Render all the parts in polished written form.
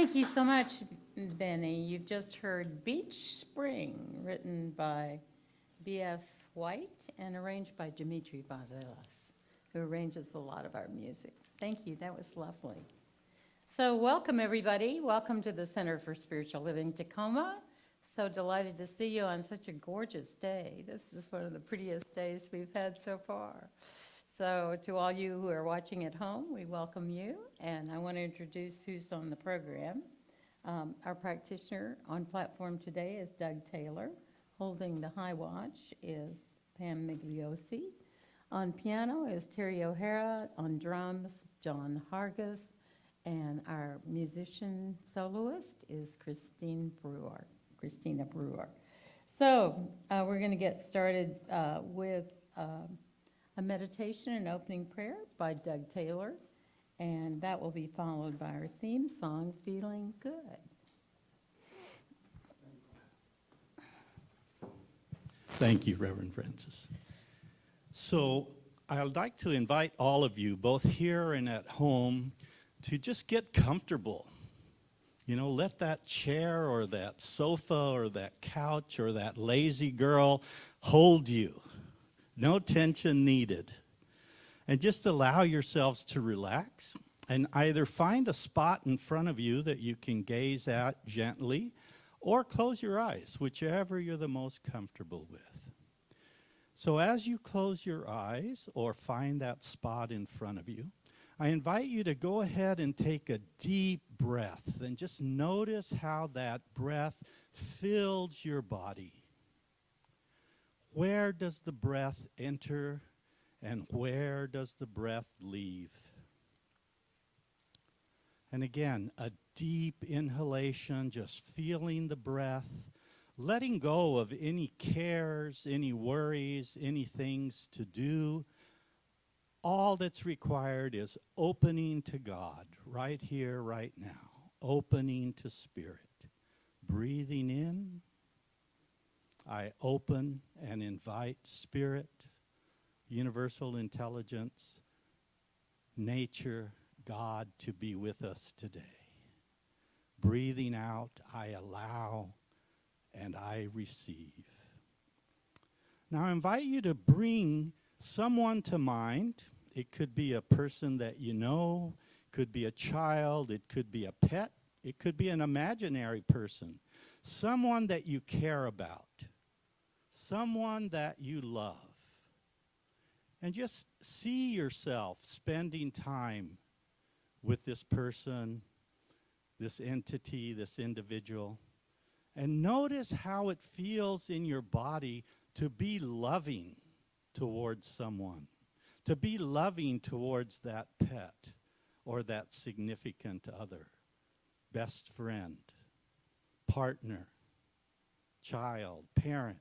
Thank you so much, Benny. You've just heard Beach Spring, written by B.F. White and arranged by Dimitri Vardelas, who arranges a lot of our music. Thank you. That was lovely. So welcome, everybody. Welcome to the Center for Spiritual Living Tacoma. So delighted to see you on such a gorgeous day. This is one of the prettiest days we've had so far. So to all you who are watching at home, we welcome you. And I want to introduce who's on the program. Our practitioner on platform today is Doug Taylor. Holding the high watch is Pam Migliosi. On piano is Terry O'Hara. On drums, John Hargis. And our musician soloist is Christina Brewer. So we're going to get started with a meditation and opening prayer by Doug Taylor, and that will be followed by our theme song, Feeling Good. Thank you, Rev.Frances. So I'd like to invite all of you, both here and at home, to just get comfortable. You know, let that chair or that sofa or that couch or that lazy girl hold you. No tension needed. And just allow yourselves to relax and either find a spot in front of you that you can gaze at gently or close your eyes, whichever you're the most comfortable with. So as you close your eyes or find that spot in front of you, I invite you to go ahead and take a deep breath and just notice how that breath fills your body. Where does the breath enter and where does the breath leave? And again, a deep inhalation, just feeling the breath, letting go of any cares, any worries, any things to do. All that's required is opening to God right here, right now. Opening to Spirit. Breathing in. I open and invite Spirit, universal intelligence, nature, God to be with us today. Breathing out, I allow and I receive. Now I invite you to bring someone to mind. It could be a person that you know, could be a child, it could be a pet, it could be an imaginary person, someone that you care about, someone that you love. And just see yourself spending time with this person, this entity, this individual, and notice how it feels in your body to be loving towards someone, to be loving towards that pet or that significant other, best friend, partner, child, parent.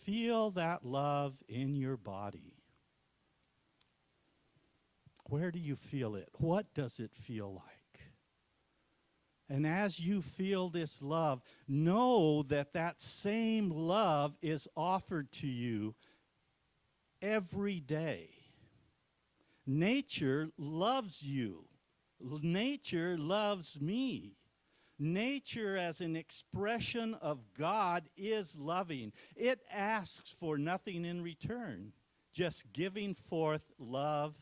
Feel that love in your body. Where do you feel it? What does it feel like? And as you feel this love, know that that same love is offered to you every day. Nature loves you. Nature loves me. Nature as an expression of God is loving. It asks for nothing in return, just giving forth love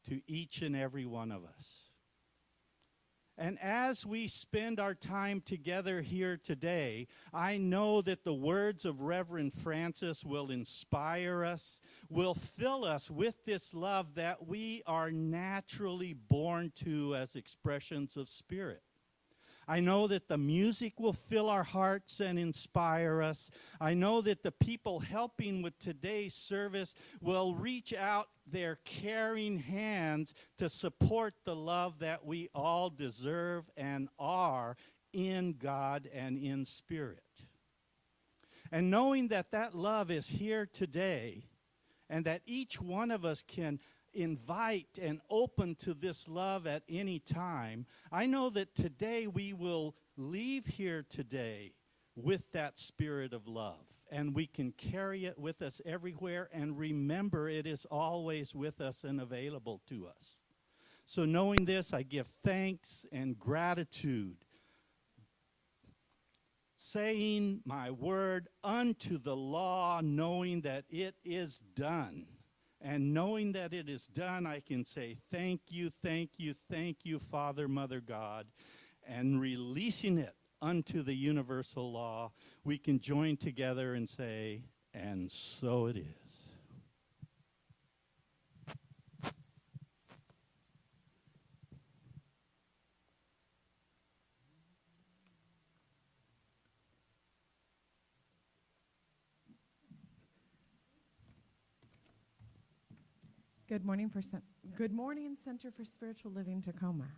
to each and every one of us. And as we spend our time together here today, I know that the words of Rev.Frances will inspire us, will fill us with this love that we are naturally born to as expressions of Spirit. I know that the music will fill our hearts and inspire us. I know that the people helping with today's service will reach out their caring hands to support the love that we all deserve and are in God and in Spirit. And knowing that that love is here today and that each one of us can invite and open to this love at any time, I know that today we will leave here today with that spirit of love, and we can carry it with us everywhere and remember it is always with us and available to us. So knowing this, I give thanks and gratitude, saying my word unto the law, knowing that it is done. And knowing that it is done, I can say, thank you, thank you, thank you, Father, Mother, God. And releasing it unto the universal law, we can join together and say, and so it is. Good morning, Center for Spiritual Living Tacoma.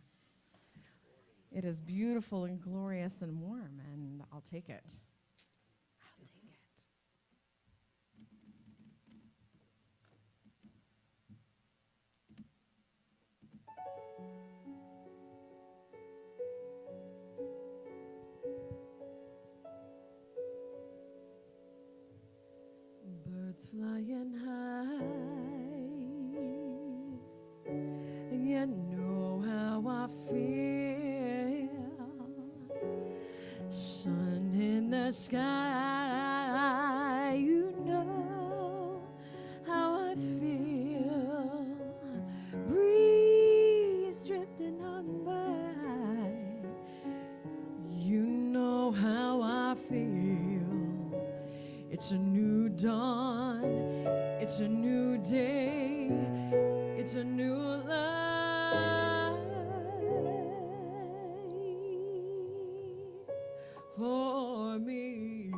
It is beautiful and glorious and warm, and I'll take it. I'll take it. Birds flying high, you know how I feel. Sun in the sky, you know how I feel. Breeze drifting on by, you know how I feel. It's a new dawn, it's a new day, it's a new life for me,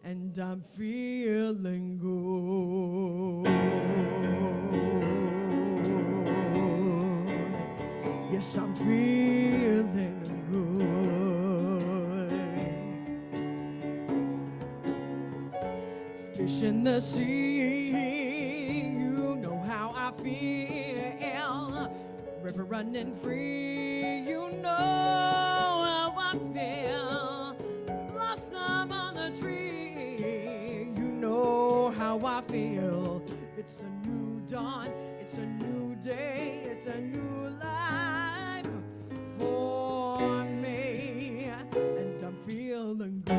and I'm feeling good. Yes, I'm feeling good. Fish in the sea, you know how I feel. River running free, you know how I feel. Blossom on the tree, you know how I feel. It's a new dawn, it's a new day, it's a new life for me, and I'm feeling good.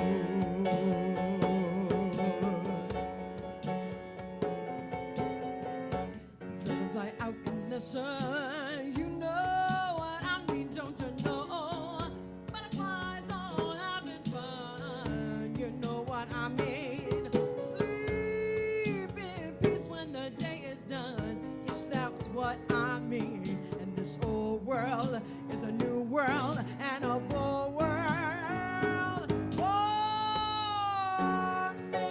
Dragonfly out in the sun, you know what I mean, don't you know? Butterflies all having fun, you know what I mean. Sleep in peace when the day is done, yes, that's what I mean. And this old world is a new world and a bold world for me.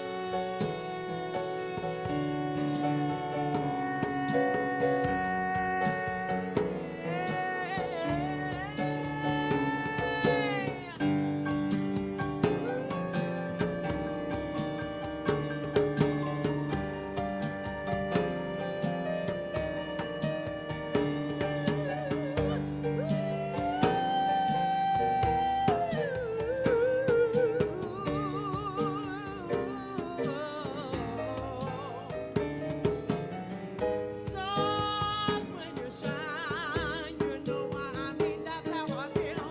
Stars when you shine, you know what I mean, that's how I feel.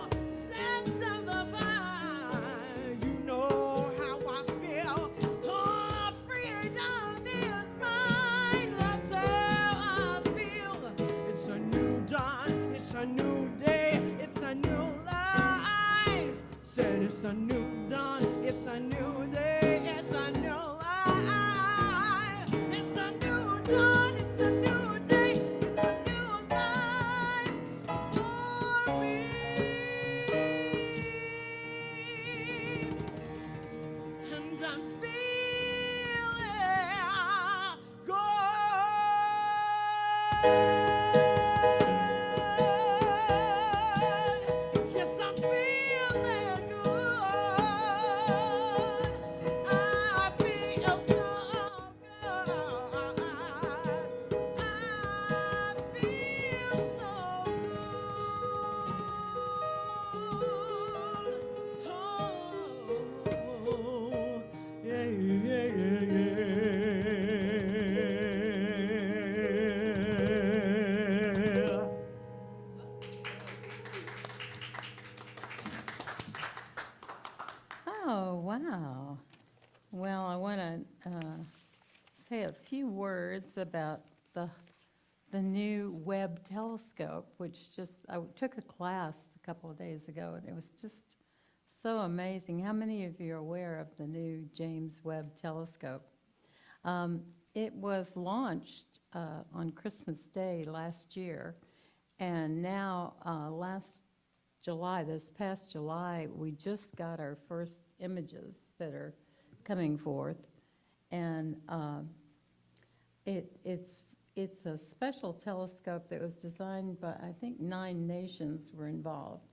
Scent of the vine, you know how I feel. Oh, freedom is mine, that's how I feel. It's a new dawn, it's a new day, it's a new life. Said it's a new dawn, it's a new day, it's a new life. It's a new dawn, it's a new day, it's a new life for me. And I'm feeling good. Yes, I'm feeling good. Oh, wow. Well, I want to say a few words about the new Webb telescope, which I took a class a couple of days ago, and it was just so amazing. How many of you are aware of the new James Webb telescope? It was launched on Christmas Day last year, and now this past July, we just got our first images that are coming forth, and it's a special telescope that was designed by, I think, 9 nations were involved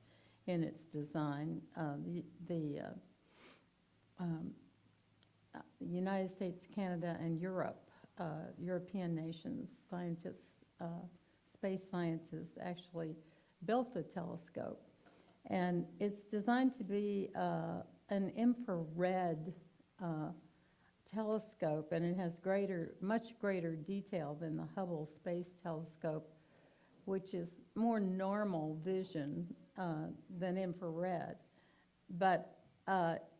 in its design. The United States, Canada, and European nations, scientists, space scientists actually built the telescope. And it's designed to be an infrared telescope, and it has much greater detail than the Hubble Space Telescope, which is more normal vision than infrared. But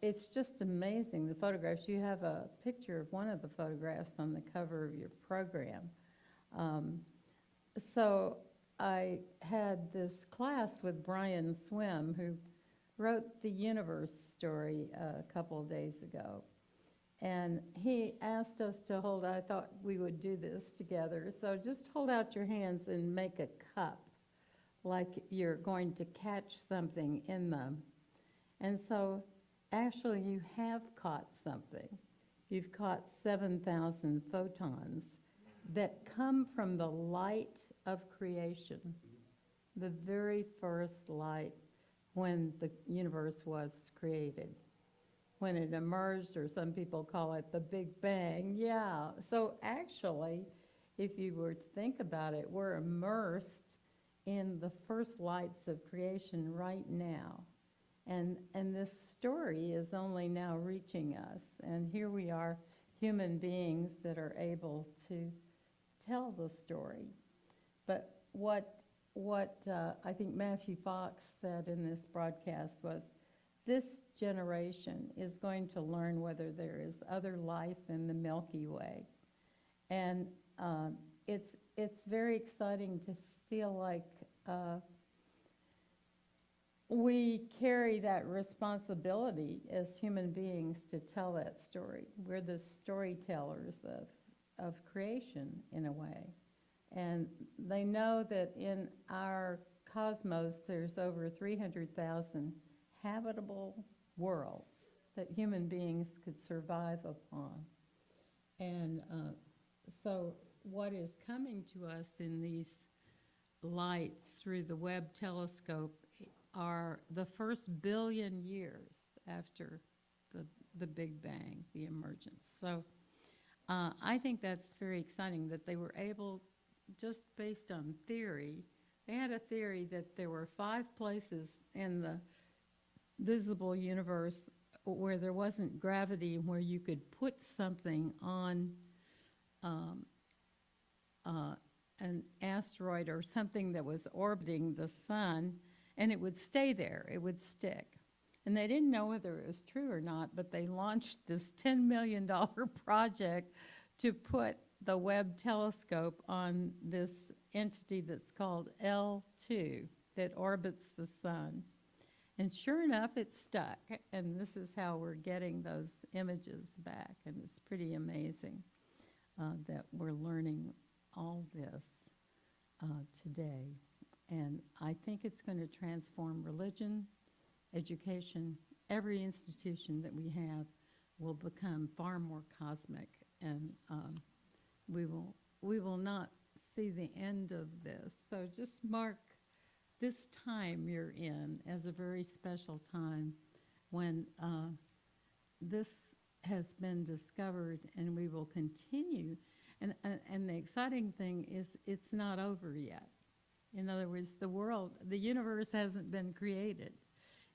it's just amazing, the photographs. You have a picture of one of the photographs on the cover of your program. So I had this class with Brian Swim, who wrote the Universe story a couple of days ago. And he asked us to I thought we would do this together. So just hold out your hands and make a cup, like you're going to catch something in them. And so actually you have caught something. You've caught 7,000 photons that come from the light of creation, the very first light when the universe was created, when it emerged, or some people call it the Big Bang. Yeah, so actually, if you were to think about it, we're immersed in the first lights of creation right now. And this story is only now reaching us. And here we are, human beings that are able to tell the story. But what I think Matthew Fox said in this broadcast was, this generation is going to learn whether there is other life in the Milky Way. And it's very exciting to feel like we carry that responsibility as human beings to tell that story. We're the storytellers of creation, in a way. And they know that in our cosmos, there's over 300,000 habitable worlds that human beings could survive upon. And so what is coming to us in these lights through the Webb telescope are the first billion years after the Big Bang, the emergence. So I think that's very exciting that they were able, just based on theory, they had a theory that there were 5 places in the visible universe where there wasn't gravity, where you could put something on an asteroid or something that was orbiting the sun, and it would stay there, it would stick. And they didn't know whether it was true or not, but they launched this $10 million project to put the Webb telescope on this entity that's called L2 that orbits the sun. And sure enough, it stuck, and this is how we're getting those images back, and it's pretty amazing that we're learning all this today. And I think it's going to transform religion, education. Every institution that we have will become far more cosmic, and we will not see the end of this. So just mark this time you're in as a very special time when this has been discovered, and we will continue. And the exciting thing is it's not over yet. In other words, the universe hasn't been created.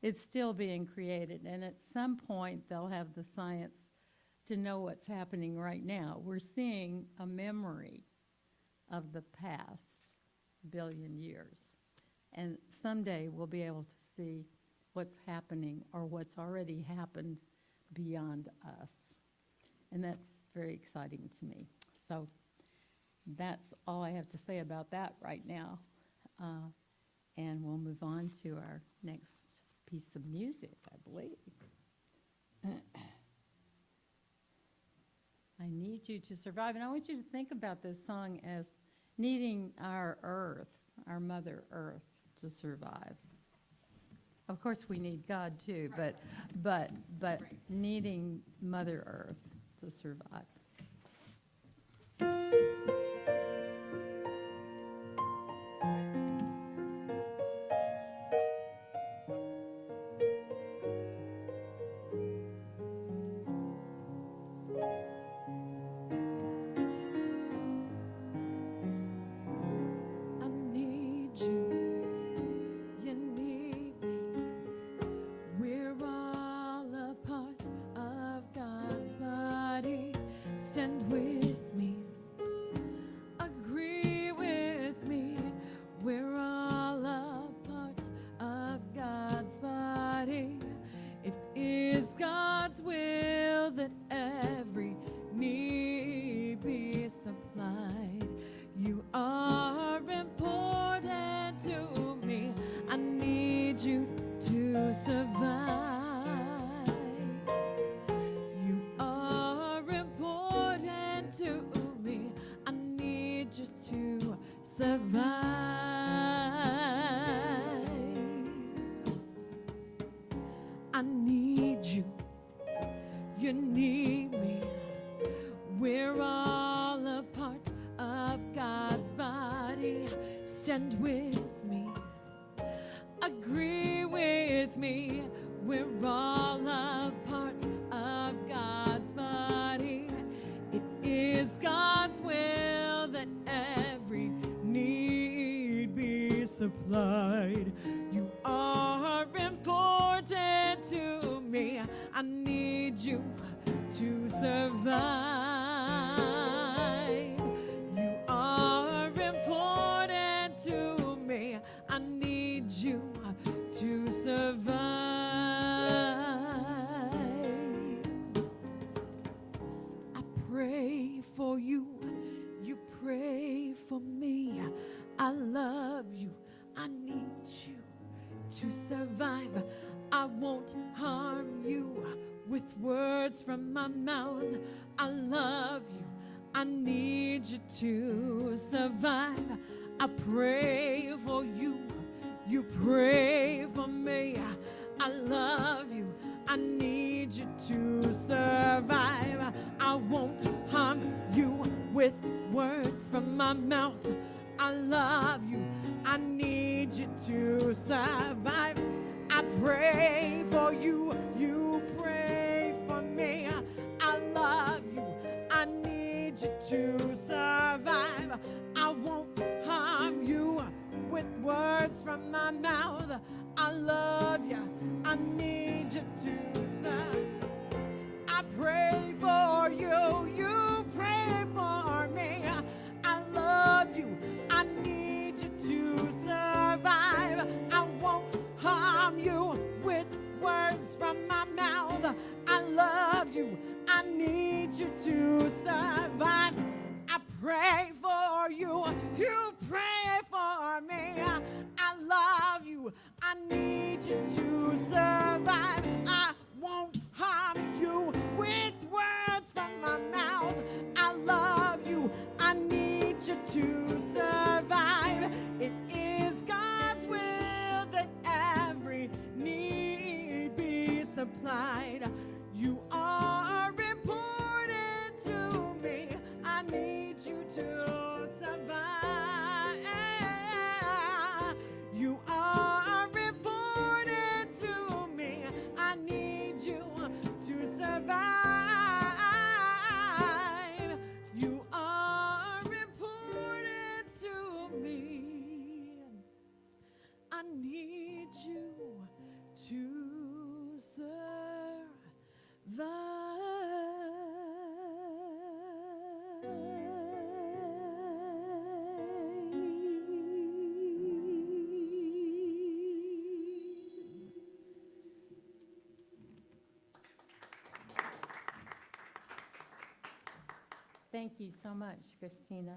It's still being created, and at some point they'll have the science to know what's happening right now. We're seeing a memory of the past billion years. And someday we'll be able to see what's happening or what's already happened beyond us. And that's very exciting to me. So that's all I have to say about that right now. And we'll move on to our next piece of music, I believe. I Need You to Survive. And I want you to think about this song as needing our earth, our Mother Earth, to survive. Of course, we need God too, but needing Mother Earth to survive. I need you need me. We're all a part of God's body. Stand with me, agree with me. We're all a part of God's body. It is God's will that every need be supplied. You are important to me. I need you to survive. You are important to me. I need you to survive. I need you. You need me. We're all a part of God's body. Stand with me, agree with me. We're all a part of God's body. It is God's will that every need be supplied. You are important to me. I need you to survive. You are important to me. I need you to survive. I pray for you. You pray for me. I love you. I need you to survive. I won't harm you with words from my mouth. I love you. I need you to survive. I pray for you. You pray for me. I love you. I need you to survive. I won't harm you with words from my mouth. I love you. I need you to survive. I pray for you. You pray for me. I love you. I need you to survive. I won't harm you with words from my mouth. I love you. I need you to survive. I pray for you. You pray for me. I love you. I need you to survive. I won't harm you with words from my mouth. I love you. I need you to survive. I pray for you. You pray for me. I love you. I need you to survive. I won't harm you with words from my mouth. I love you. I need you to survive. It is God's will that every need be supplied. You are important to me. I need you to survive. You are important to me. I need Thank you so much, Christina.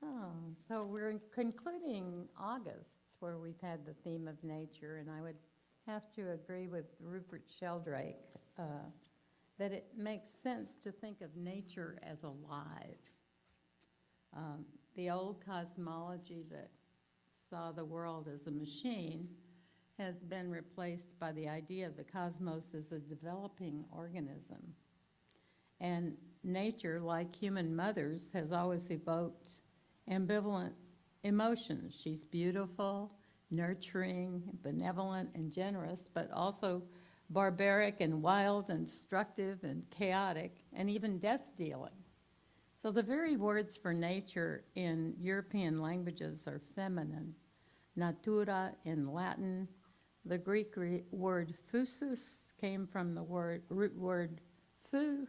Oh, so we're concluding August, where we've had the theme of nature, and I would have to agree with Rupert Sheldrake that it makes sense to think of nature as alive. The old cosmology that saw the world as a machine has been replaced by the idea of the cosmos as a developing organism. And nature, like human mothers, has always evoked ambivalent emotions. She's beautiful, nurturing, benevolent, and generous, but also barbaric and wild and destructive and chaotic, and even death-dealing. So the very words for nature in European languages are feminine. Natura in Latin. The Greek word physis came from the root word phu,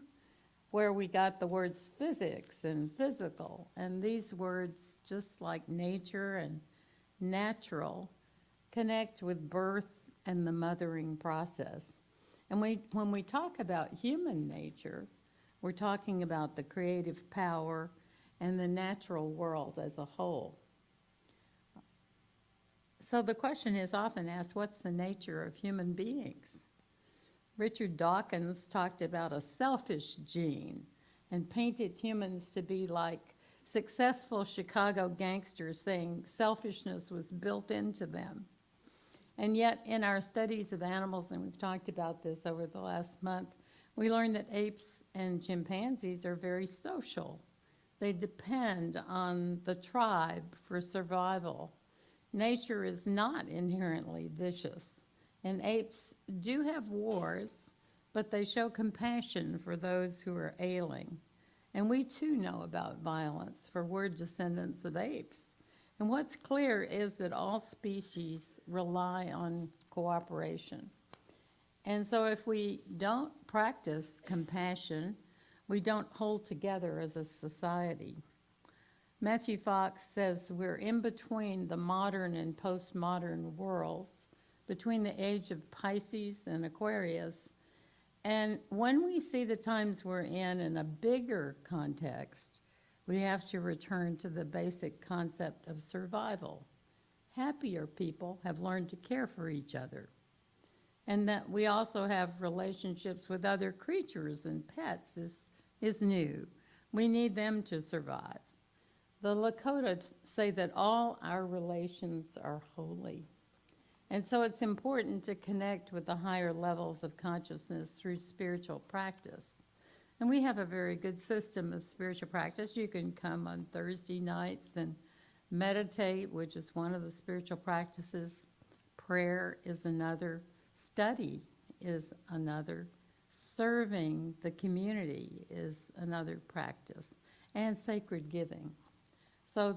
where we got the words physics and physical. And these words, just like nature and natural, connect with birth and the mothering process. And when we talk about human nature, we're talking about the creative power and the natural world as a whole. So the question is often asked, what's the nature of human beings? Richard Dawkins talked about a selfish gene and painted humans to be like successful Chicago gangsters, saying selfishness was built into them. And yet in our studies of animals, and we've talked about this over the last month, we learned that apes and chimpanzees are very social. They depend on the tribe for survival. Nature is not inherently vicious, and apes do have wars, but they show compassion for those who are ailing. And we too know about violence, for we're descendants of apes. And what's clear is that all species rely on cooperation. And so if we don't practice compassion, we don't hold together as a society. Matthew Fox says we're in between the modern and postmodern worlds, between the age of Pisces and Aquarius. And when we see the times we're in a bigger context, we have to return to the basic concept of survival. Happier people have learned to care for each other. And that we also have relationships with other creatures and pets is new. We need them to survive. The Lakota say that all our relations are holy. And so it's important to connect with the higher levels of consciousness through spiritual practice. And we have a very good system of spiritual practice. You can come on Thursday nights and meditate, which is one of the spiritual practices. Prayer is another. Study is another. Serving the community is another practice. And sacred giving. So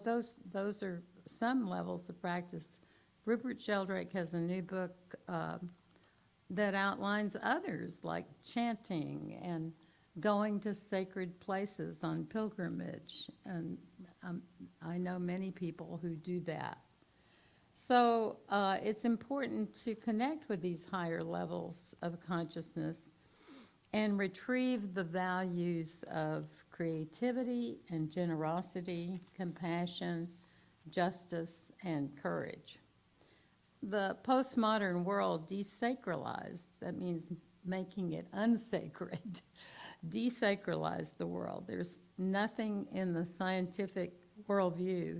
those are some levels of practice. Rupert Sheldrake has a new book that outlines others, like chanting and going to sacred places on pilgrimage. And I know many people who do that. So it's important to connect with these higher levels of consciousness and retrieve the values of creativity and generosity, compassion, justice, and courage. The postmodern world desacralized, that means making it unsacred, desacralized the world. There's nothing in the scientific worldview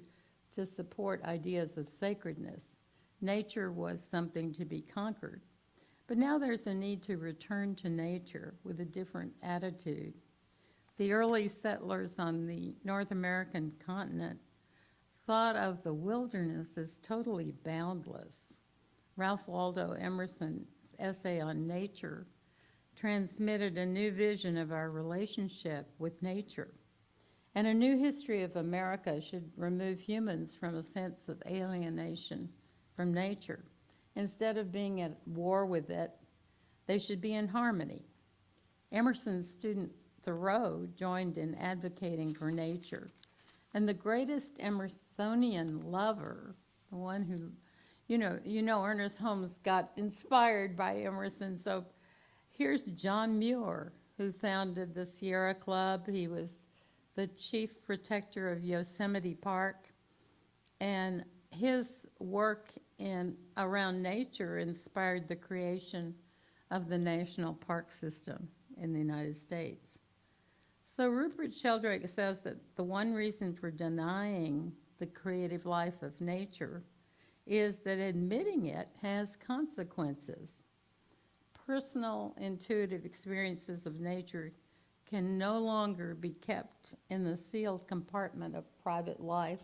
to support ideas of sacredness. Nature was something to be conquered. But now there's a need to return to nature with a different attitude. The early settlers on the North American continent thought of the wilderness as totally boundless. Ralph Waldo Emerson's essay on nature transmitted a new vision of our relationship with nature. And a new history of America should remove humans from a sense of alienation from nature. Instead of being at war with it, they should be in harmony. Emerson's student Thoreau joined in advocating for nature. And the greatest Emersonian lover, the one who, you know, Ernest Holmes got inspired by Emerson. So here's John Muir, who founded the Sierra Club. He was the chief protector of Yosemite Park, and his work around nature inspired the creation of the National Park System in the United States. So Rupert Sheldrake says that the one reason for denying the creative life of nature is that admitting it has consequences. Personal, intuitive experiences of nature can no longer be kept in the sealed compartment of private life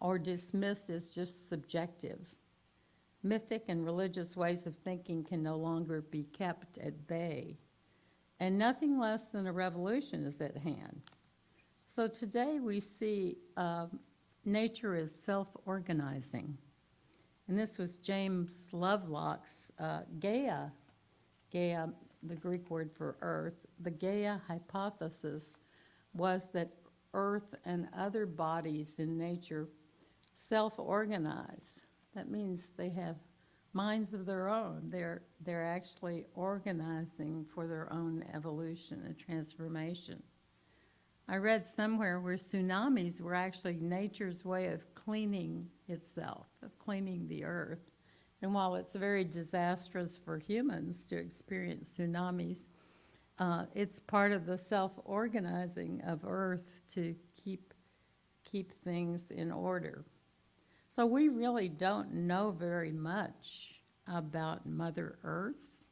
or dismissed as just subjective. Mythic and religious ways of thinking can no longer be kept at bay. And nothing less than a revolution is at hand. So today we see nature as self-organizing. And this was James Lovelock's Gaia, the Greek word for earth. The Gaia hypothesis was that earth and other bodies in nature self-organize. That means they have minds of their own. They're actually organizing for their own evolution and transformation. I read somewhere where tsunamis were actually nature's way of cleaning itself, of cleaning the earth. And while it's very disastrous for humans to experience tsunamis, it's part of the self-organizing of earth to keep things in order. So we really don't know very much about Mother Earth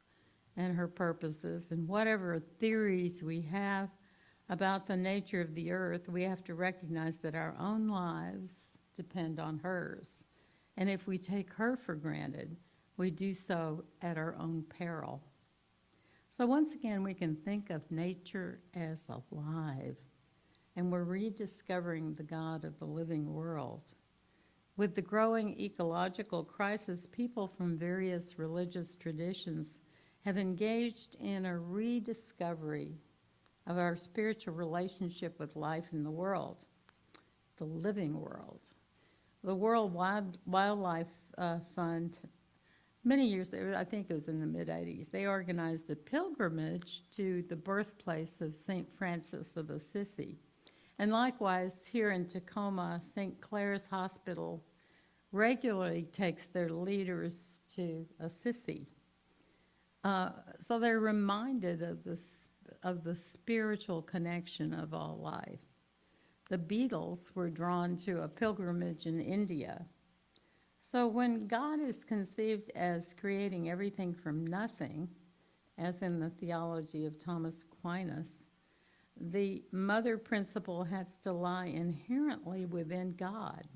and her purposes, and whatever theories we have about the nature of the earth, we have to recognize that our own lives depend on hers. And if we take her for granted, we do so at our own peril. So once again, we can think of nature as alive, and we're rediscovering the God of the living world. With the growing ecological crisis, people from various religious traditions have engaged in a rediscovery of our spiritual relationship with life in the world, the living world. The World Wildlife Fund, many years ago, I think it was in the mid-'80s, they organized a pilgrimage to the birthplace of St. Francis of Assisi. And likewise, here in Tacoma, St. Clare's Hospital regularly takes their leaders to Assisi. So they're reminded of the spiritual connection of all life. The Beatles were drawn to a pilgrimage in India. So when God is conceived as creating everything from nothing, as in the theology of Thomas Aquinas, the mother principle has to lie inherently within God.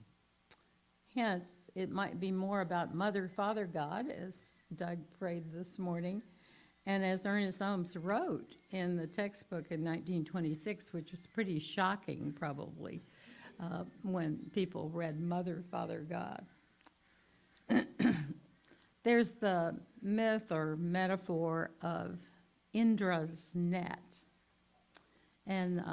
Hence, it might be more about Mother, Father, God, as Doug prayed this morning, and as Ernest Holmes wrote in the textbook in 1926, which was pretty shocking probably when people read Mother, Father, God. There's the myth or metaphor of Indra's net. And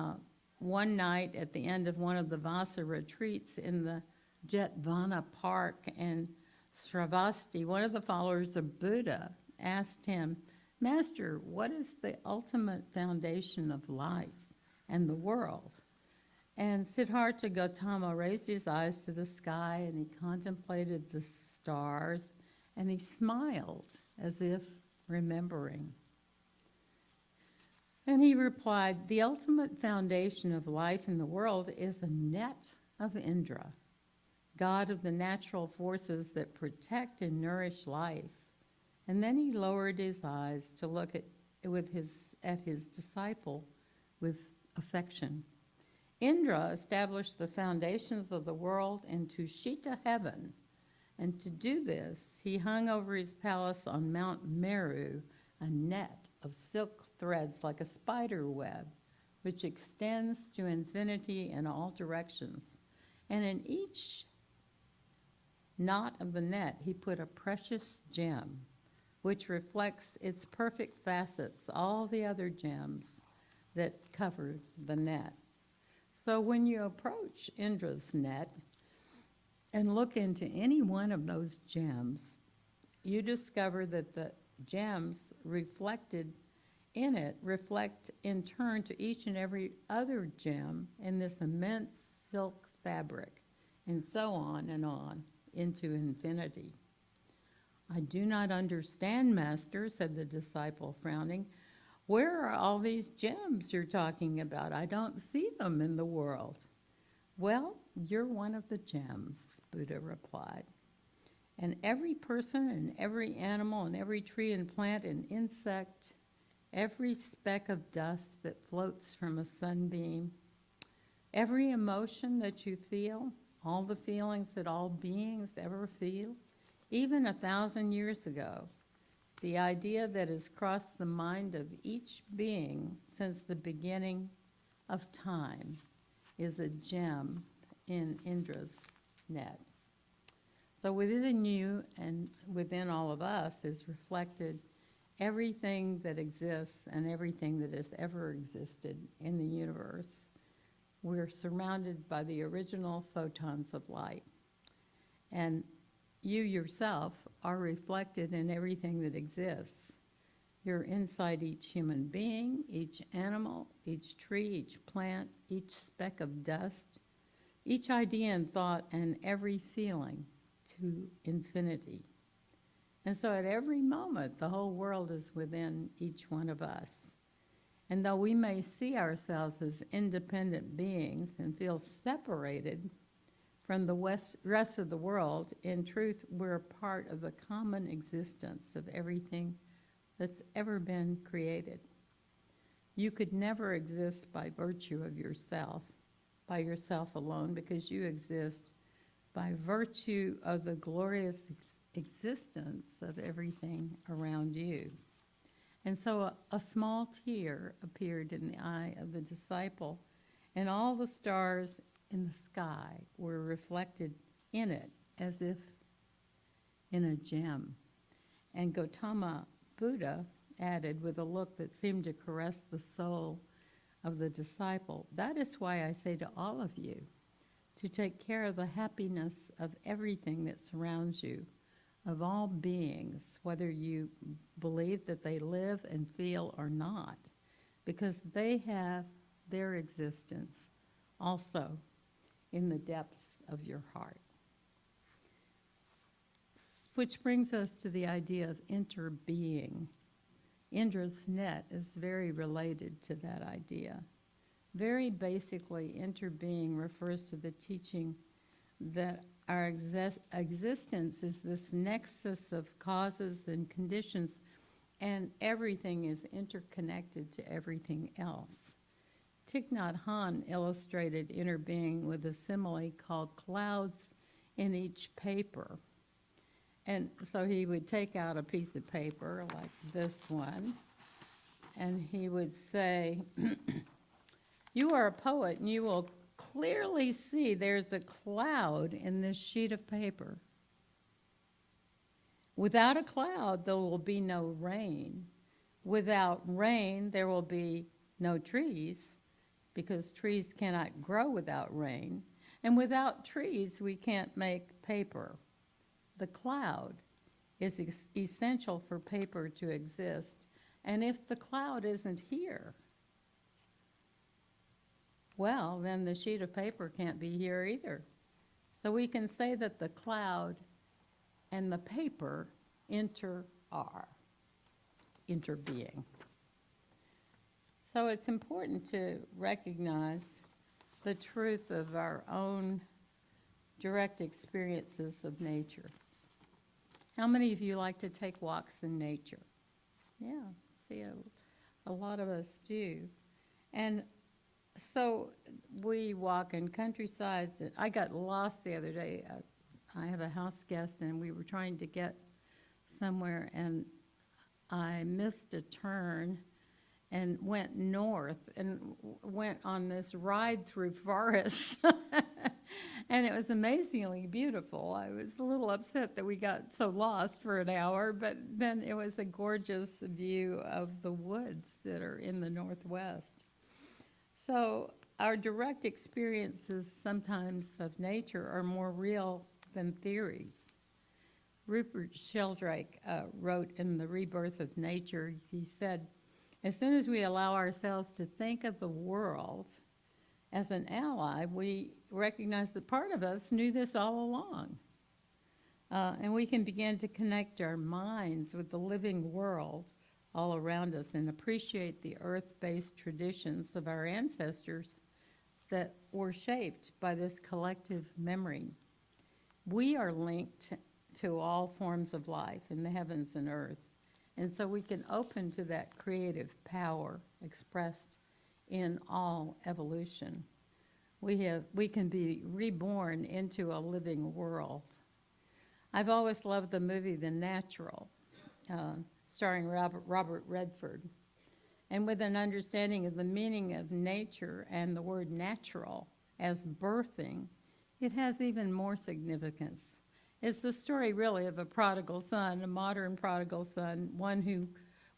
one night at the end of one of the Vasa retreats in the Jetvana Park in Sravasti, one of the followers of Buddha asked him, "Master, what is the ultimate foundation of life and the world?" And Siddhartha Gautama raised his eyes to the sky and he contemplated the stars and he smiled as if remembering. And he replied, "The ultimate foundation of life in the world is the net of Indra, God of the natural forces that protect and nourish life." And then he lowered his eyes to look at his disciple with affection. Indra established the foundations of the world in Tushita heaven, and to do this, he hung over his palace on Mount Meru a net of silk threads like a spider web, which extends to infinity in all directions. And in each knot of the net, he put a precious gem, which reflects its perfect facets, all the other gems that cover the net. So when you approach Indra's net and look into any one of those gems, you discover that the gems reflected in it reflect in turn to each and every other gem in this immense silk fabric, and so on into infinity. I do not understand, Master, said the disciple, frowning. Where are all these gems you're talking about? I don't see them in the world. Well, you're one of the gems, Buddha replied. And every person and every animal and every tree and plant and insect, every speck of dust that floats from a sunbeam, every emotion that you feel, all the feelings that all beings ever feel, even 1,000 years ago, the idea that has crossed the mind of each being since the beginning of time is a gem in Indra's net. So within you and within all of us is reflected everything that exists and everything that has ever existed in the universe. We're surrounded by the original photons of light. And you yourself are reflected in everything that exists. You're inside each human being, each animal, each tree, each plant, each speck of dust, each idea and thought, and every feeling to infinity. And so at every moment, the whole world is within each one of us. And though we may see ourselves as independent beings and feel separated from the rest of the world, in truth, we're a part of the common existence of everything that's ever been created. You could never exist by virtue of yourself, by yourself alone, because you exist by virtue of the glorious existence of everything around you. And so a small tear appeared in the eye of the disciple, and all the stars in the sky were reflected in it as if in a gem. And Gautama Buddha added with a look that seemed to caress the soul of the disciple, that is why I say to all of you to take care of the happiness of everything that surrounds you, of all beings, whether you believe that they live and feel or not, because they have their existence also in the depths of your heart. Which brings us to the idea of interbeing. Indra's net is very related to that idea. Very basically, interbeing refers to the teaching that our existence is this nexus of causes and conditions, and everything is interconnected to everything else. Thich Nhat Hanh illustrated interbeing with a simile called clouds in each paper. And so he would take out a piece of paper like this one, and he would say, you are a poet, and you will clearly see there's a cloud in this sheet of paper. Without a cloud, there will be no rain. Without rain, there will be no trees, because trees cannot grow without rain. And without trees, we can't make paper. The cloud is essential for paper to exist. And if the cloud isn't here, well, then the sheet of paper can't be here either. So we can say that the cloud and the paper interbeing. So it's important to recognize the truth of our own direct experiences of nature. How many of you like to take walks in nature? Yeah, see, a lot of us do. And so we walk in countrysides. I got lost the other day. I have a house guest, and we were trying to get somewhere, and I missed a turn and went north and went on this ride through forests. And it was amazingly beautiful. I was a little upset that we got so lost for an hour, but then it was a gorgeous view of the woods that are in the Northwest. So our direct experiences sometimes of nature are more real than theories. Rupert Sheldrake wrote in The Rebirth of Nature, he said, As soon as we allow ourselves to think of the world as an ally, we recognize that part of us knew this all along. And we can begin to connect our minds with the living world all around us and appreciate the earth-based traditions of our ancestors that were shaped by this collective memory. We are linked to all forms of life in the heavens and earth, and so we can open to that creative power expressed in all evolution. We can be reborn into a living world. I've always loved the movie The Natural, starring Robert Redford. And with an understanding of the meaning of nature and the word natural as birthing, it has even more significance. It's the story really of a prodigal son, a modern prodigal son, one who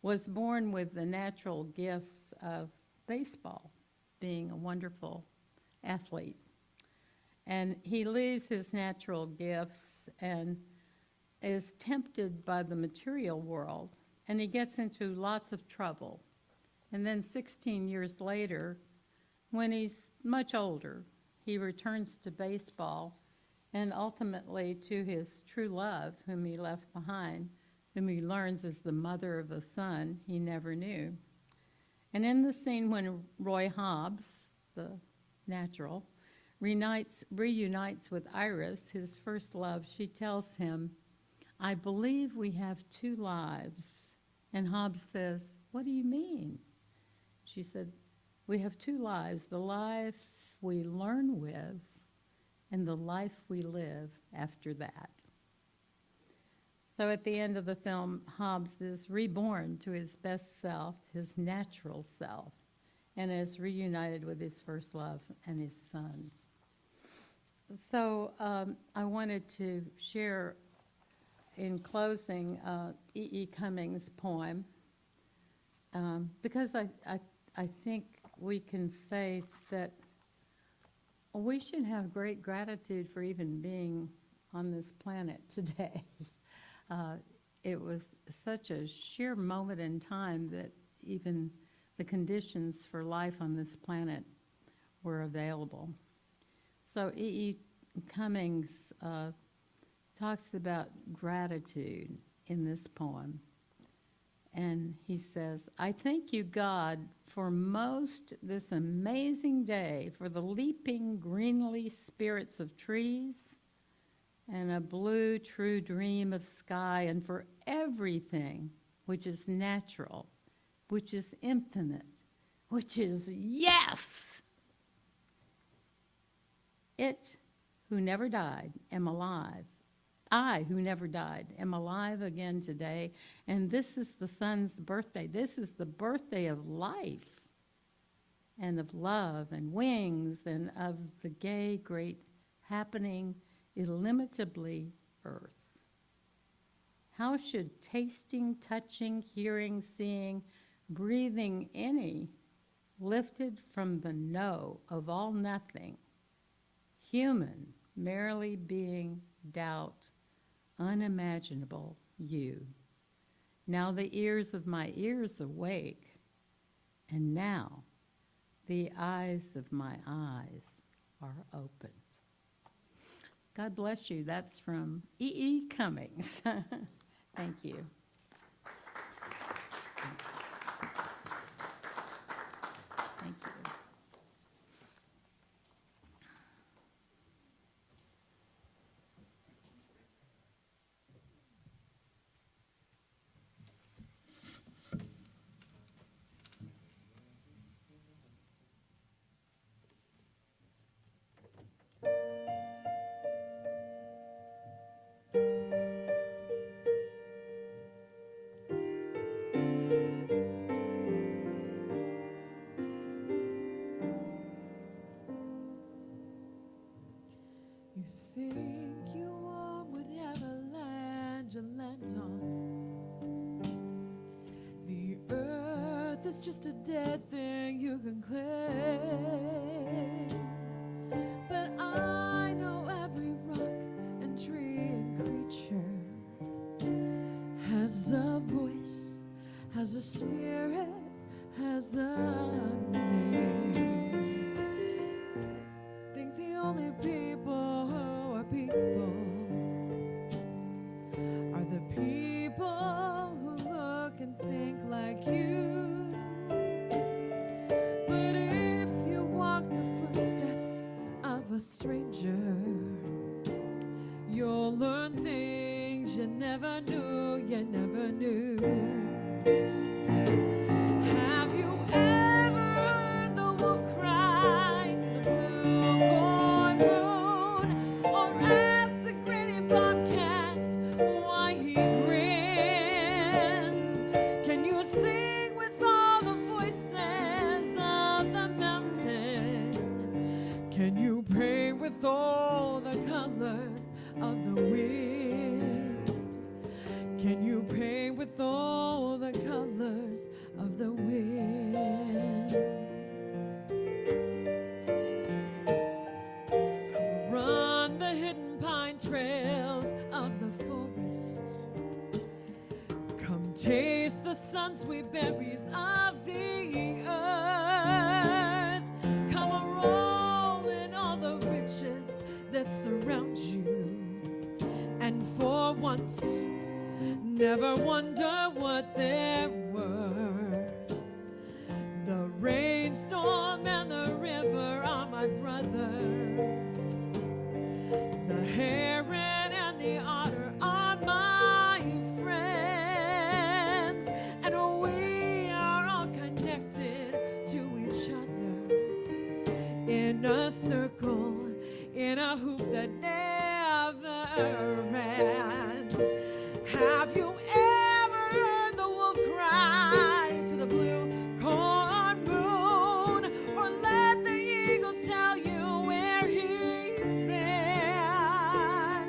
was born with the natural gifts of baseball, being a wonderful athlete. And he leaves his natural gifts and is tempted by the material world, and he gets into lots of trouble. And then 16 years later, when he's much older, he returns to baseball and ultimately to his true love, whom he left behind, whom he learns is the mother of a son he never knew. And in the scene when Roy Hobbs, the natural, reunites with Iris, his first love, she tells him, "I believe we have two lives." And Hobbs says, "What do you mean?" She said, "We have two lives, the life we learn with and the life we live after that." So at the end of the film, Hobbs is reborn to his best self, his natural self, and is reunited with his first love and his son. So I wanted to share in closing E.E. Cummings' poem, because I think we can say that we should have great gratitude for even being on this planet today. It was such a sheer moment in time that even the conditions for life on this planet were available. So E.E. Cummings talks about gratitude in this poem. And he says, "I thank you, God, for most this amazing day, for the leaping greenly spirits of trees and a blue true dream of sky, and for everything which is natural, which is infinite, which is yes. It who never died am alive. I, who never died, am alive again today, and this is the sun's birthday. This is the birthday of life and of love and wings and of the gay, great, happening, illimitably earth. How should tasting, touching, hearing, seeing, breathing any, lifted from the no of all nothing, human, merely being doubt, unimaginable you. Now the ears of my ears awake, and now the eyes of my eyes are opened." God bless you. That's from E.E. Cummings. Thank you. Thank you. You think you own whatever land you land on. The earth is just a dead thing you can claim. But I know every rock and tree and creature has a voice, has a spirit, Sunday. Think the only people who are people are the people who look and think like you. But if you walk the footsteps of a stranger, you'll learn things you never knew, you never knew. Have you ever heard the wolf cry to the blue corn moon, or asked the grinning bobcat why he grins? Can you sing with all the voices of the mountain? Can you paint with all the colors of the wind? Can you paint with all the colors of the wind? Come run the hidden pine trails of the forest. Come taste the sun-sweet berries of the earth. Come roll in all the riches that surround you. And for once, never wonder what they're worth. The rainstorm and the river are my brothers. The heron and the otter are my friends. And we are all connected to each other in a circle, in a hoop that never ends. Have you ever heard the wolf cry to the blue corn moon, or let the eagle tell you where he's been?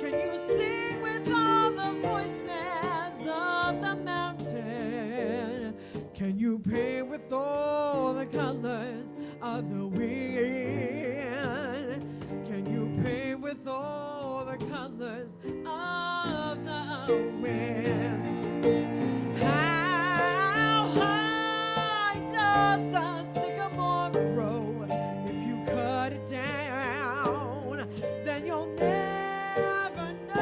Can you sing with all the voices of the mountain? Can you paint with all the colors of the wind? Can you paint with all the colors of the wind? How high does the sycamore grow? If you cut it down, then you'll never know.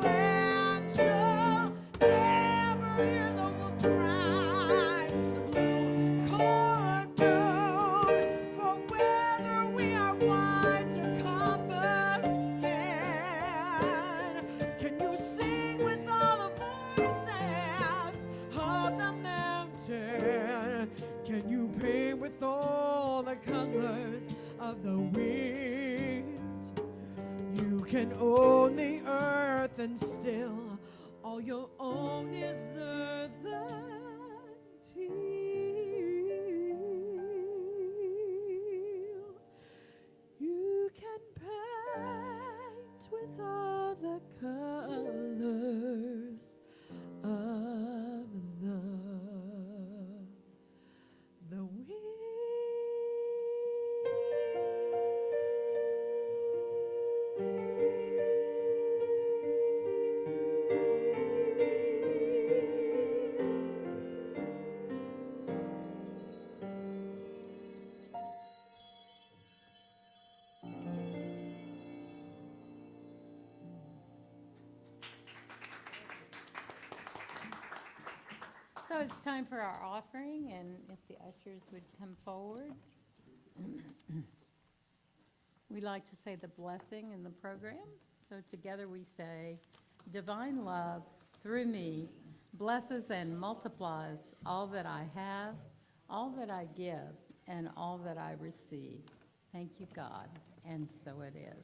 And you'll never hear the wolf cry to the blue corn moon. For whether we are white or copper skin, can you sing with all the voices of the mountain? Can you paint with all the colors of the wind? You can own the earth and still all you own is earth until you can paint with all the colors of the wind. So it's time for our offering, and if the ushers would come forward. We like to say the blessing in the program. So together we say, divine love through me blesses and multiplies all that I have, all that I give, and all that I receive. Thank you, God. And so it is.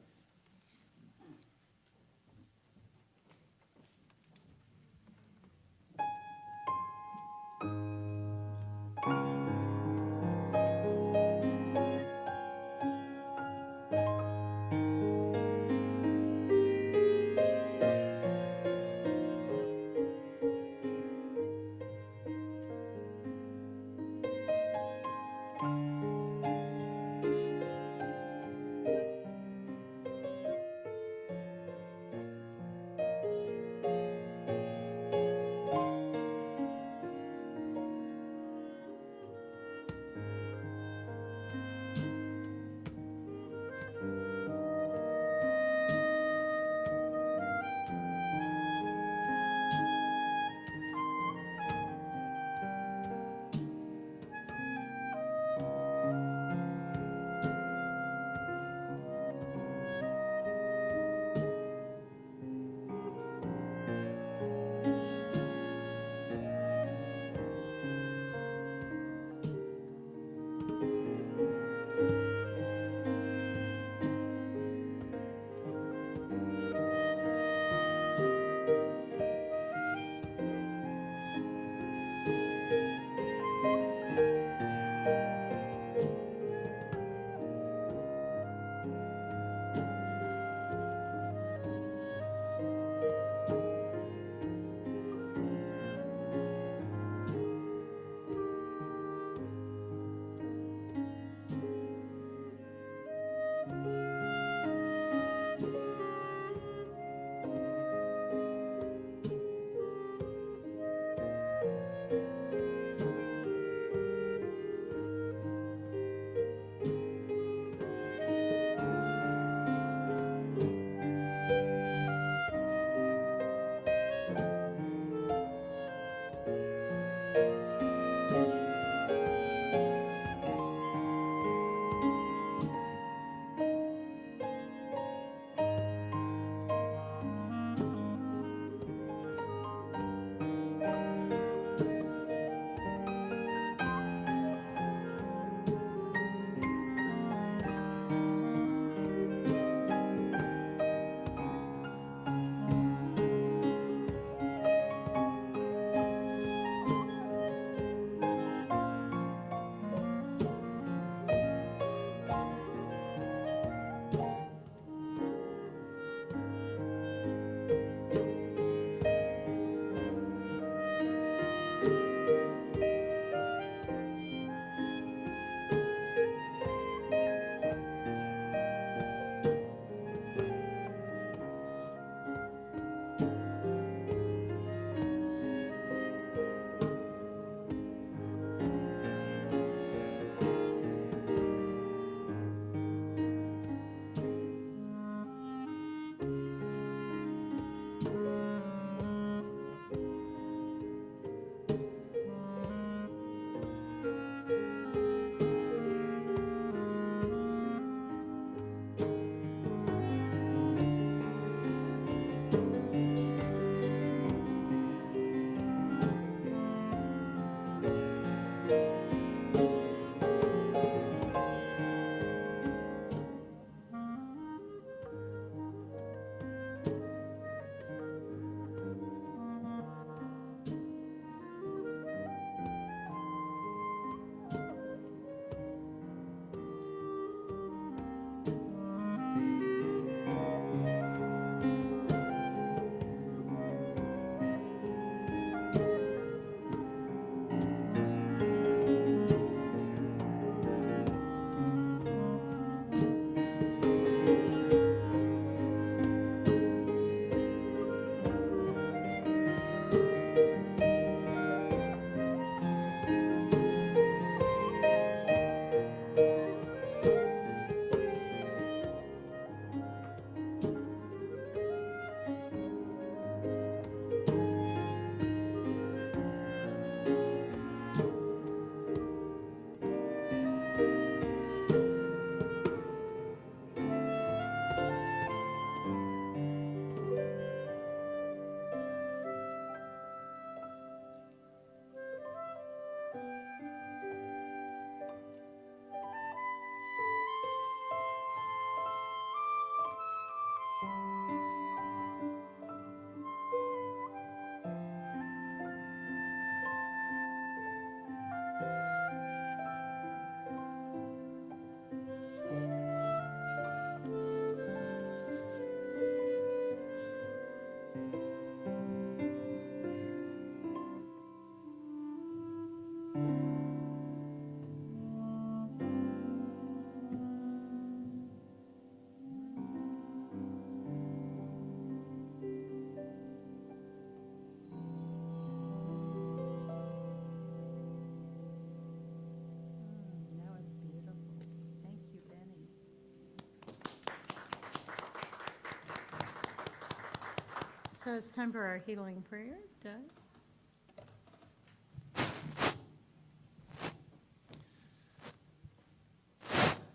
So it's time for our healing prayer, Doug.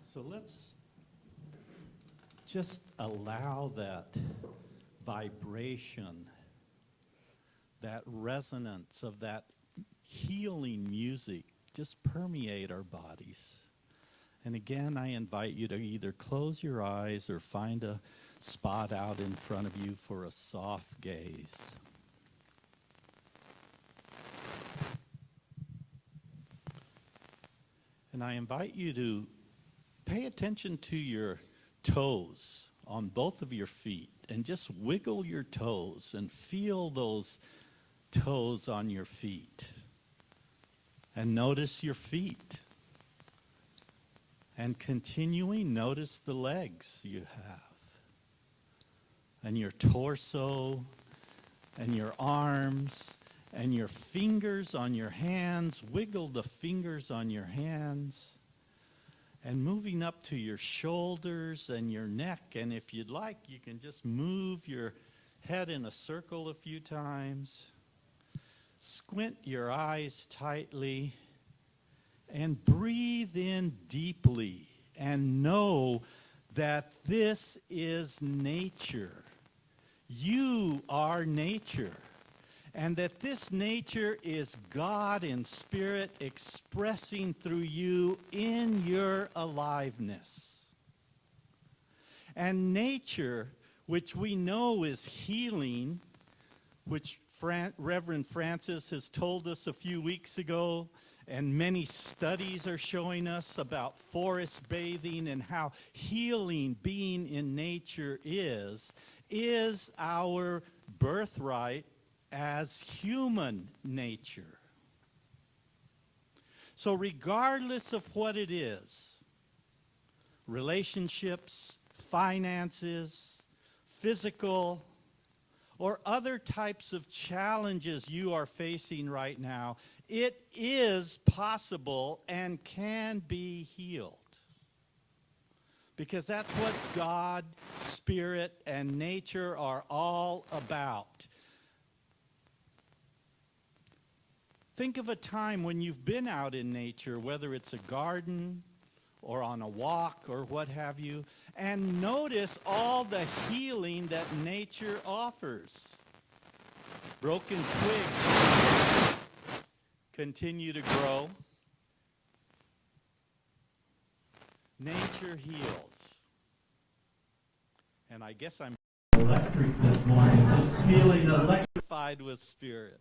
So let's just allow that vibration, that resonance of that healing music just permeate our bodies. And again, I invite you to either close your eyes or find a spot out in front of you for a soft gaze. And I invite you to pay attention to your toes on both of your feet and just wiggle your toes and feel those toes on your feet. And notice your feet. And continuing, notice the legs you have. And your torso, and your arms, and your fingers on your hands. Wiggle the fingers on your hands. And moving up to your shoulders and your neck. And if you'd like, you can just move your head in a circle a few times. Squint your eyes tightly. And breathe in deeply. And know that this is nature. You are nature. And that this nature is God in spirit expressing through you in your aliveness. And nature, which we know is healing, which Rev.Frances has told us a few weeks ago, and many studies are showing us about forest bathing and how healing being in nature is our birthright as human nature. So regardless of what it is, relationships, finances, physical, or other types of challenges you are facing right now, it is possible and can be healed. Because that's what God, Spirit, and nature are all about. Think of a time when you've been out in nature, whether it's a garden or on a walk or what have you, and notice all the healing that nature offers. Broken twigs continue to grow. Nature heals. And I guess I'm electric this morning, just feeling electrified with spirit.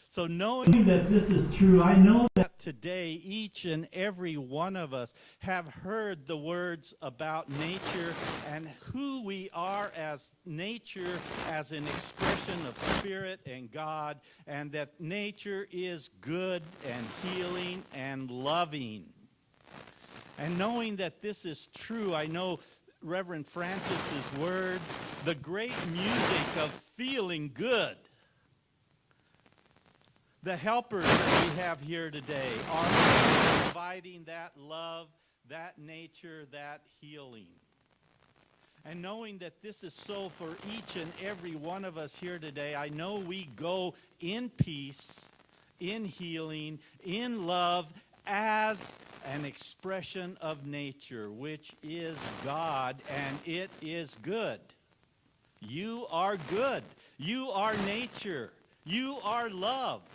So knowing that this is true, I know that today each and every one of us have heard the words about nature and who we are as nature as an expression of spirit and God, and that nature is good and healing and loving. And knowing that this is true, I know Rev.Frances' words, the great music of feeling good. The helpers that we have here today are providing that love, that nature, that healing. And knowing that this is so for each and every one of us here today, I know we go in peace, in healing, in love, as an expression of nature, which is God, and it is good. You are good. You are nature. You are loved.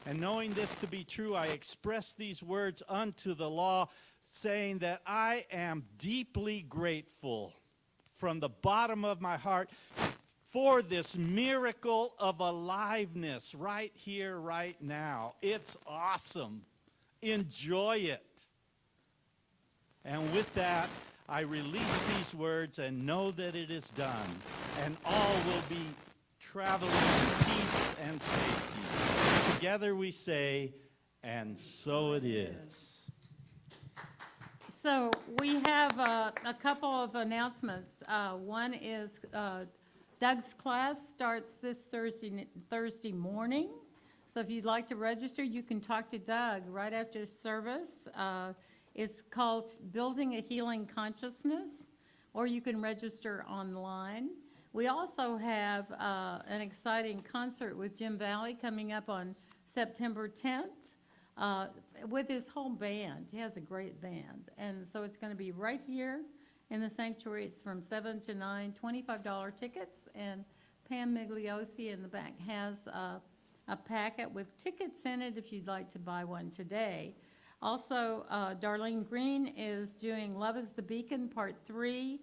And knowing this to be true, I express these words unto the law, saying that I am deeply grateful from the bottom of my heart for this miracle of aliveness right here, right now. It's awesome. Enjoy it. And with that, I release these words and know that it is done. And all will be traveling in peace and safety. Together we say, and so it is. So we have a couple of announcements. One is Doug's class starts this Thursday morning. So if you'd like to register, you can talk to Doug right after service. It's called Building a Healing Consciousness, or you can register online. We also have an exciting concert with Jim Valley coming up on September 10th with his whole band. He has a great band. And so it's going to be right here in the sanctuary. It's from 7 to 9, $25 tickets. And Pam Migliosi in the back has a packet with tickets in it if you'd like to buy one today. Also, Darlene Green is doing Love is the Beacon, Part 3,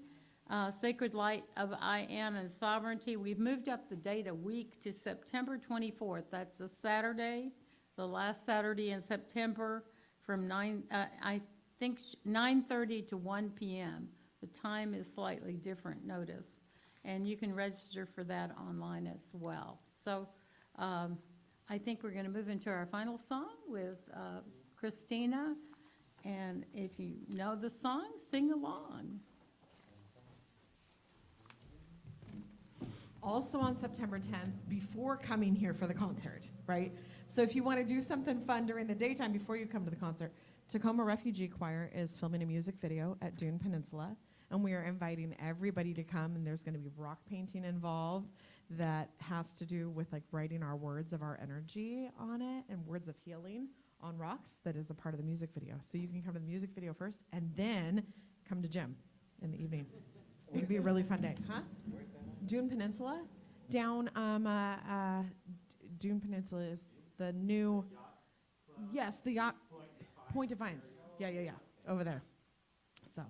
Sacred Light of I Am and Sovereignty. We've moved up the date a week to September 24th. That's a Saturday, the last Saturday in September from 9:30 to 1 p.m. The time is slightly different, notice. And you can register for that online as well. So I think we're going to move into our final song with Christina, and if you know the song, sing along. Also on September 10th, before coming here for the concert, right? So if you want to do something fun during the daytime before you come to the concert, Tacoma Refugee Choir is filming a music video at Dune Peninsula, and we are inviting everybody to come, and there's going to be rock painting involved that has to do with like writing our words of our energy on it and words of healing on rocks. That is a part of the music video. So you can come to the music video first and then come to gym in the evening. It could be a really fun day. Huh? Dune Peninsula? Down, Dune Peninsula is the new, yes, the yacht, Point Defiance. Yeah, over there. So.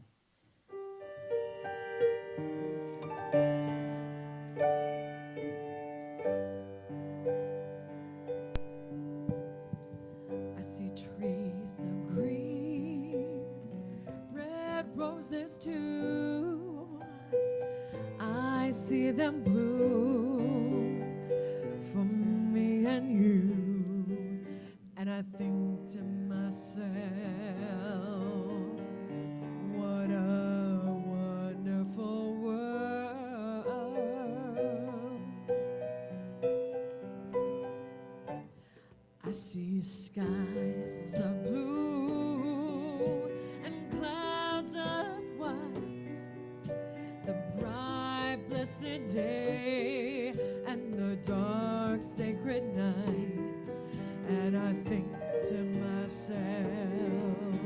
Roses too, I see them bloom for me and you, and I think to myself, what a wonderful world. I see skies of blue and clouds of white, the bright blessed day and the dark sacred nights, and I think to myself,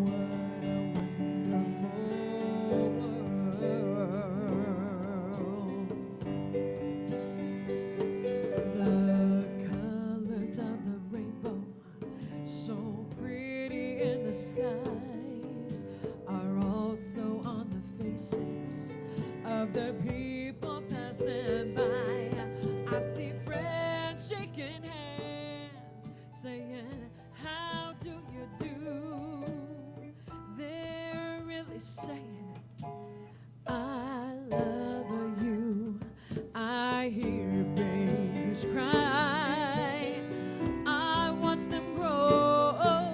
what a wonderful world. The colors of the rainbow, so pretty in the sky, are also on the faces of the people passing by. I see friends shaking hands, saying, how do you do? They're really saying, I love you. I hear babies cry, I watch them grow,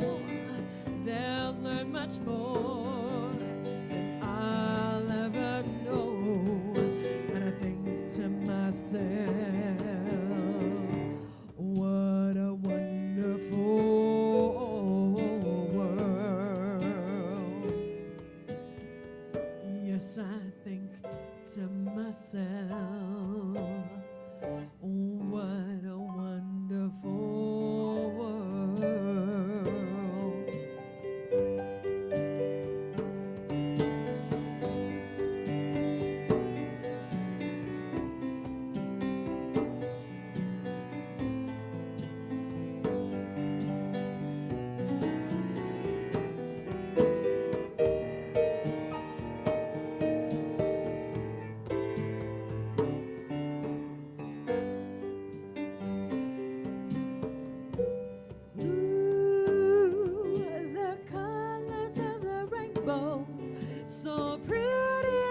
they'll learn much more than I'll ever know, and I think to myself, what a wonderful world. Yes, I think to myself, what a wonderful world. The colors of the rainbow, so pretty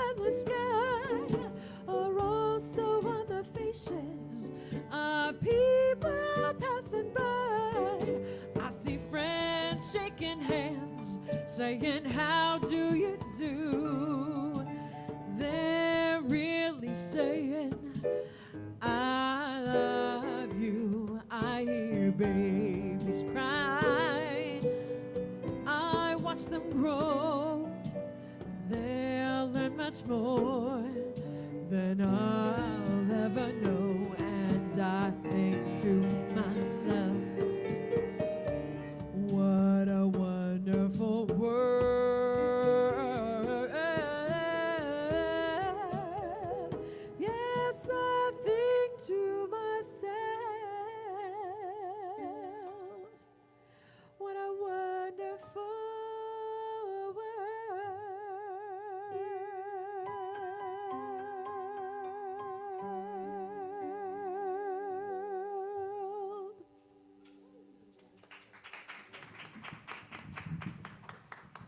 in the sky, are also on the faces of people passing by. I see friends shaking hands, saying, how do you do? They're really saying, I love you. I hear babies cry, I watch them grow, they'll learn my much more than I'll ever know. And I think to myself, what a wonderful world. Yes, I think to myself, what a wonderful world.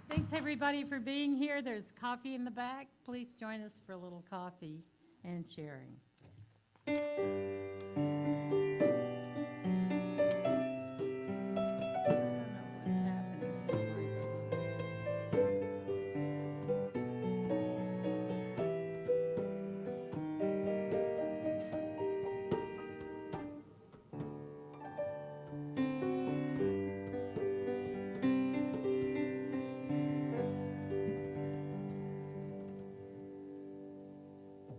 Thanks, everybody, for being here. There's coffee in the back. Please join us for a little coffee and sharing.